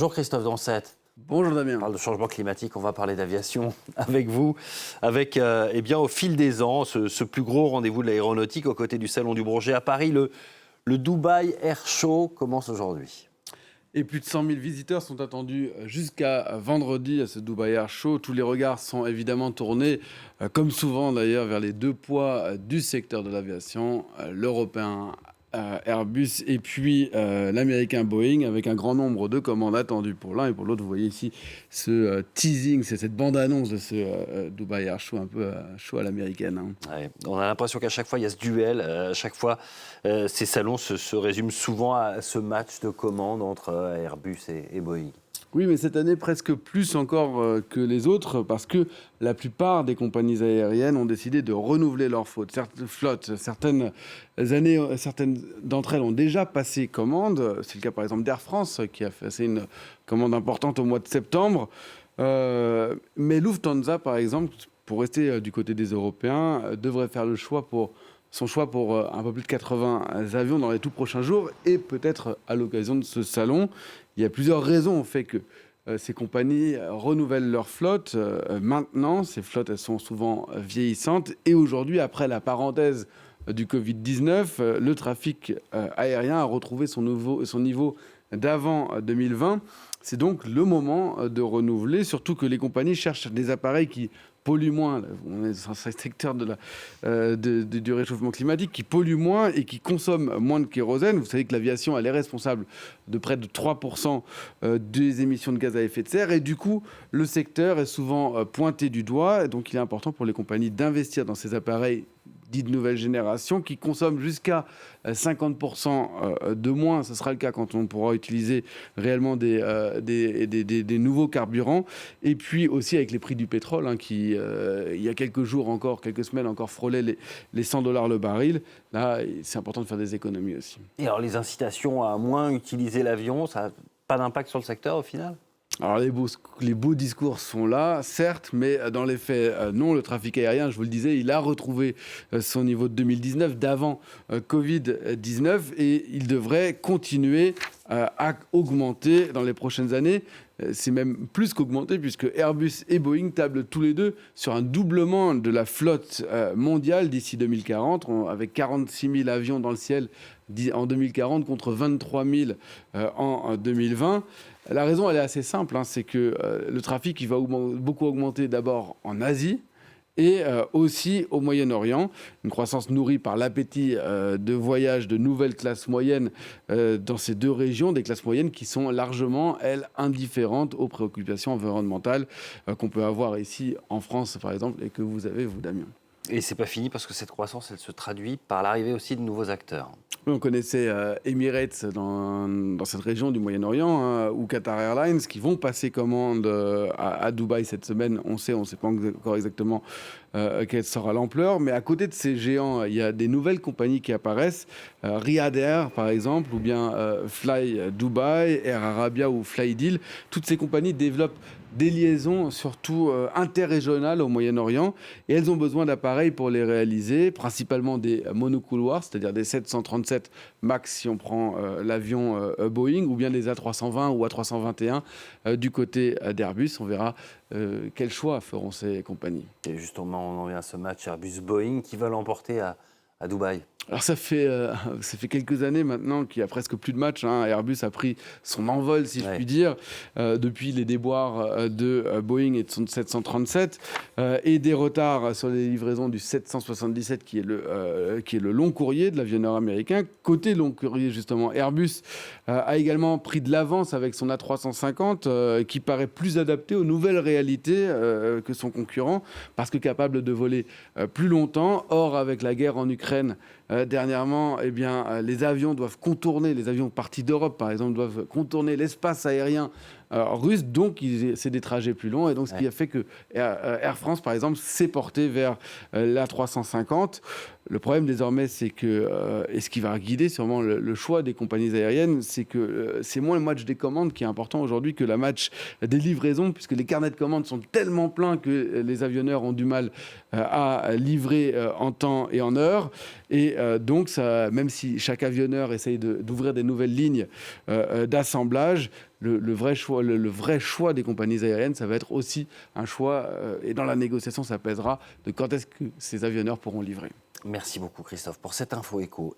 Bonjour Christophe Dansette. Bonjour On Damien. parle de changement climatique, on va parler d'aviation avec vous, avec au fil des ans, ce plus gros rendez-vous de l'aéronautique aux côtés du Salon du Bourget à Paris, le Dubai Air Show commence aujourd'hui. Et plus de 100 000 visiteurs sont attendus jusqu'à vendredi à ce Dubai Air Show. Tous les regards sont évidemment tournés, comme souvent d'ailleurs, vers les deux poids du secteur de l'aviation, l'européen Airbus et puis l'américain Boeing, avec un grand nombre de commandes attendues pour l'un et pour l'autre. Vous voyez ici ce teasing, c'est cette bande-annonce de ce Dubai Air Show, un peu chaud à l'américaine, hein. Ouais, on a l'impression qu'à chaque fois, il y a ce duel. À chaque fois, ces salons se résument souvent à ce match de commandes entre Airbus et Boeing. Oui, mais cette année, presque plus encore que les autres, parce que la plupart des compagnies aériennes ont décidé de renouveler leur flotte. Certaines d'entre elles ont déjà passé commande. C'est le cas, par exemple, d'Air France, qui a fait une commande importante au mois de septembre. Mais Lufthansa, par exemple, pour rester du côté des Européens, devrait faire son choix pour un peu plus de 80 avions dans les tout prochains jours et peut-être à l'occasion de ce salon. Il y a plusieurs raisons au fait que ces compagnies renouvellent leur flotte. Maintenant, ces flottes, elles sont souvent vieillissantes. Et aujourd'hui, après la parenthèse du Covid-19, le trafic aérien a retrouvé son niveau d'avant 2020. C'est donc le moment de renouveler, surtout que les compagnies cherchent des appareils qui polluent moins. On est dans un secteur du réchauffement climatique qui pollue moins et qui consomme moins de kérosène. Vous savez que l'aviation, elle est responsable de près de 3% des émissions de gaz à effet de serre. Et du coup, le secteur est souvent pointé du doigt. Donc, il est important pour les compagnies d'investir dans ces appareils dits de nouvelle génération, qui consomment jusqu'à 50% de moins. Ce sera le cas quand on pourra utiliser réellement des nouveaux carburants. Et puis aussi avec les prix du pétrole, hein, qui, il y a quelques semaines encore, frôlaient les $100 le baril. Là, c'est important de faire des économies aussi. Et alors, les incitations à moins utiliser l'avion, ça n'a pas d'impact sur le secteur au final ? Alors les beaux discours sont là, certes, mais dans les faits, non. Le trafic aérien, je vous le disais, il a retrouvé son niveau de 2019, d'avant Covid-19, et il devrait continuer à augmenter dans les prochaines années. C'est même plus qu'augmenter, puisque Airbus et Boeing tablent tous les deux sur un doublement de la flotte mondiale d'ici 2040, avec 46 000 avions dans le ciel en 2040 contre 23 000 en 2020. La raison, elle est assez simple, hein, c'est que le trafic il va beaucoup augmenter d'abord en Asie et aussi au Moyen-Orient. Une croissance nourrie par l'appétit de voyage de nouvelles classes moyennes dans ces deux régions, des classes moyennes qui sont largement, elles, indifférentes aux préoccupations environnementales qu'on peut avoir ici en France, par exemple, et que vous avez, vous, Damien. Et c'est pas fini parce que cette croissance, elle se traduit par l'arrivée aussi de nouveaux acteurs. On connaissait Emirates dans cette région du Moyen-Orient, hein, ou Qatar Airlines qui vont passer commande à Dubaï cette semaine. On sait pas encore exactement quelle sera l'ampleur. Mais à côté de ces géants, il y a des nouvelles compagnies qui apparaissent. Riyad Air, par exemple, ou bien Fly Dubai, Air Arabia ou Flydeal. Toutes ces compagnies développent des liaisons surtout interrégionales au Moyen-Orient et elles ont besoin d'appareils pour les réaliser, principalement des monocouloirs, c'est-à-dire des 737 MAX si on prend l'avion Boeing, ou bien des A320 ou A321 du côté d'Airbus. On verra quel choix feront ces compagnies. Et justement, on en vient à ce match Airbus-Boeing qui va l'emporter à Dubaï. Alors ça fait quelques années maintenant qu'il n'y a presque plus de matchs, hein. Airbus a pris son envol, si je puis dire, depuis les déboires de Boeing et de son 737 et des retards sur les livraisons du 777 qui est le long courrier de l'avionneur américain. Côté long courrier, justement, Airbus a également pris de l'avance avec son A350 qui paraît plus adapté aux nouvelles réalités que son concurrent, parce que capable de voler plus longtemps. Or, avec la guerre en Ukraine, dernièrement, les avions partis d'Europe, par exemple, doivent contourner l'espace aérien russe, donc c'est des trajets plus longs. Et donc, ce qui a fait que Air France, par exemple, s'est porté vers l'A350. Le problème désormais, c'est que, et ce qui va guider sûrement le choix des compagnies aériennes, c'est que c'est moins le match des commandes qui est important aujourd'hui que le match des livraisons, puisque les carnets de commandes sont tellement pleins que les avionneurs ont du mal à livrer en temps et en heure. Et donc, même si chaque avionneur essaye d'ouvrir des nouvelles lignes d'assemblage, le vrai choix des compagnies aériennes, ça va être aussi un choix, et dans la négociation, ça pèsera, de quand est-ce que ces avionneurs pourront livrer. Merci beaucoup Christophe pour cette info éco.